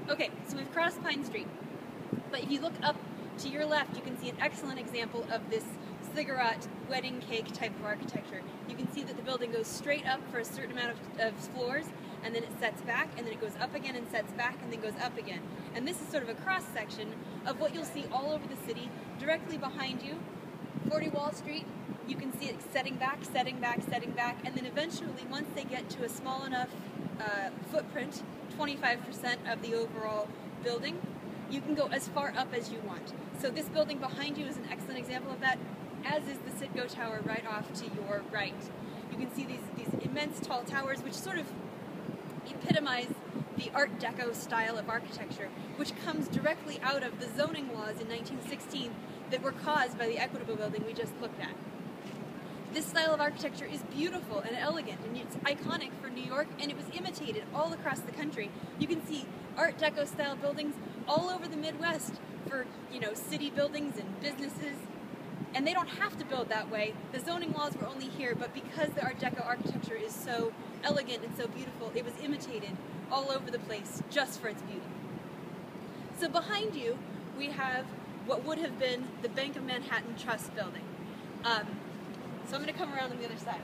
Okay, so we've crossed Pine Street, but if you look up to your left, you can see an excellent example of this ziggurat wedding cake type of architecture. You can see that the building goes straight up for a certain amount of floors, and then it sets back, and then it goes up again and sets back, and then goes up again. And this is sort of a cross-section of what you'll see all over the city. Directly behind you, 40 Wall Street, you can see it setting back, setting back, setting back, and then eventually, once they get to a small enough footprint, 25% of the overall building, you can go as far up as you want. So this building behind you is an excellent example of that, as is the Citgo Tower right off to your right. You can see these immense tall towers which sort of epitomize the Art Deco style of architecture, which comes directly out of the zoning laws in 1916 that were caused by the Equitable building we just looked at. This style of architecture is beautiful and elegant, and it's iconic for New York, and it was imitated all across the country. You can see Art Deco style buildings all over the Midwest for, city buildings and businesses. And they don't have to build that way. The zoning laws were only here, but because the Art Deco architecture is so elegant and so beautiful, it was imitated all over the place just for its beauty. So behind you, we have what would have been the Bank of Manhattan Trust building. So I'm going to come around on the other side.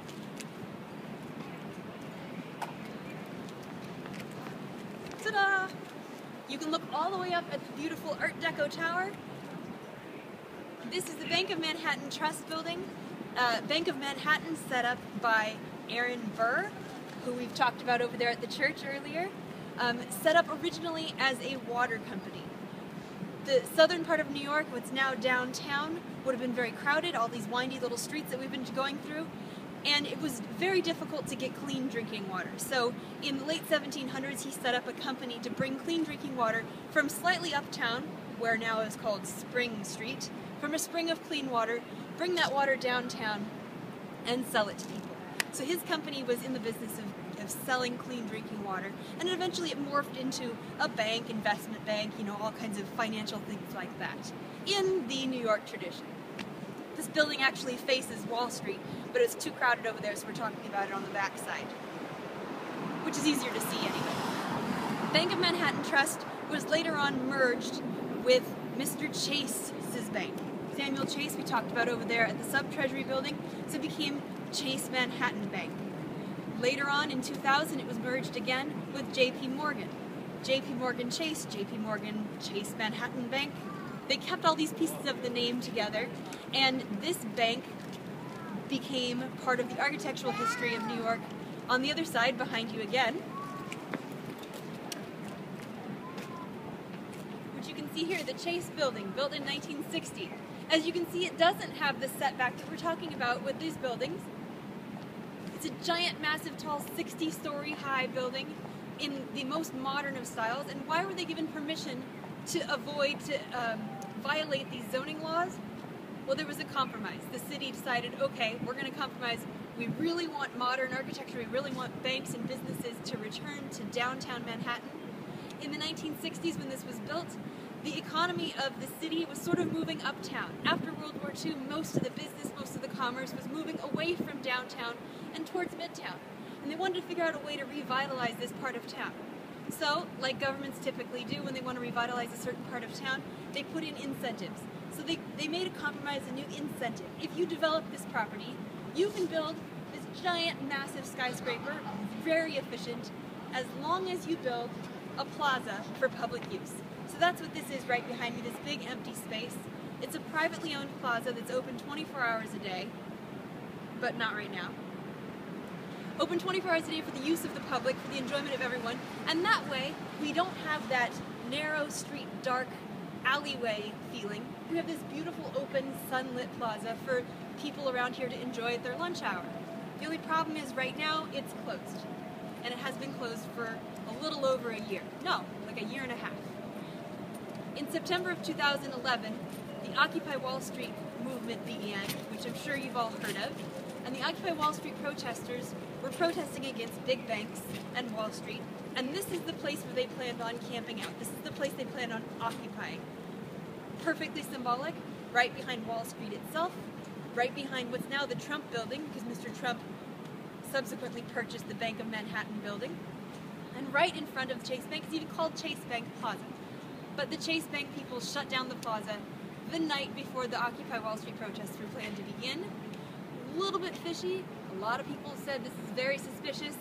Ta-da! You can look all the way up at the beautiful Art Deco tower. This is the Bank of Manhattan Trust building. Bank of Manhattan set up by Aaron Burr, who we've talked about over there at the church earlier, set up originally as a water company. The southern part of New York, what's now downtown, would have been very crowded, all these windy little streets that we've been going through, and it was very difficult to get clean drinking water. So in the late 1700s, he set up a company to bring clean drinking water from slightly uptown, where now is called Spring Street, from a spring of clean water, bring that water downtown and sell it to people. So his company was in the business of selling clean drinking water, and eventually it morphed into a bank, investment bank, all kinds of financial things like that, in the New York tradition. This building actually faces Wall Street, but it's too crowded over there, so we're talking about it on the back side, which is easier to see anyway. Bank of Manhattan Trust was later on merged with Mr. Chase's bank. Samuel Chase, we talked about over there at the Sub-Treasury building, so it became Chase Manhattan Bank. Later on in 2000, it was merged again with J.P. Morgan. J.P. Morgan Chase, J.P. Morgan Chase Manhattan Bank. They kept all these pieces of the name together, and this bank became part of the architectural history of New York. On the other side, behind you again, which you can see here, the Chase building, built in 1960. As you can see, it doesn't have the setback that we're talking about with these buildings. It's a giant, massive, tall, 60-story high building in the most modern of styles. And why were they given permission to violate these zoning laws? Well, there was a compromise. The city decided, okay, we're going to compromise. We really want modern architecture. We really want banks and businesses to return to downtown Manhattan. In the 1960s, when this was built, the economy of the city was sort of moving uptown. After World War II, most of the business, most of the commerce was moving away from downtown and towards Midtown. And they wanted to figure out a way to revitalize this part of town. So, like governments typically do when they want to revitalize a certain part of town, they put in incentives. So they made a compromise, a new incentive. If you develop this property, you can build this giant, massive skyscraper, very efficient, as long as you build a plaza for public use. So that's what this is right behind me, this big empty space. It's a privately owned plaza that's open 24 hours a day, but not right now. Open 24 hours a day for the use of the public, for the enjoyment of everyone, and that way we don't have that narrow street, dark alleyway feeling. We have this beautiful open sunlit plaza for people around here to enjoy at their lunch hour. The only problem is right now it's closed, and it has been closed for a little over a year. No, like a year and a half. In September of 2011, the Occupy Wall Street movement began, which I'm sure you've all heard of, and the Occupy Wall Street protesters were protesting against big banks and Wall Street, and this is the place where they planned on camping out. This is the place they planned on occupying. Perfectly symbolic, right behind Wall Street itself, right behind what's now the Trump building, because Mr. Trump subsequently purchased the Bank of Manhattan building. And right in front of Chase Bank, it's even called Chase Bank Plaza. But the Chase Bank people shut down the plaza the night before the Occupy Wall Street protests were planned to begin. A little bit fishy. A lot of people said this is very suspicious.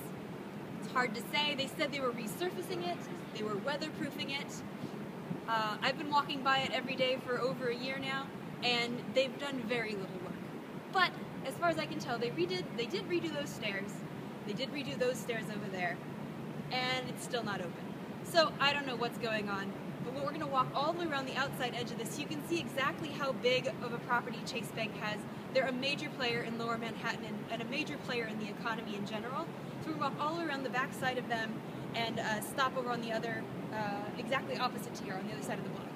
It's hard to say. They said they were resurfacing it. They were weatherproofing it. I've been walking by it every day for over a year now, and they've done very little work. But as far as I can tell, they did redo those stairs. They did redo those stairs over there, and it's still not open. So I don't know what's going on, but we're going to walk all the way around the outside edge of this. You can see exactly how big of a property Chase Bank has. They're a major player in Lower Manhattan and a major player in the economy in general. So we're going to walk all the way around the back side of them and stop over on the other, exactly opposite to here, on the other side of the block.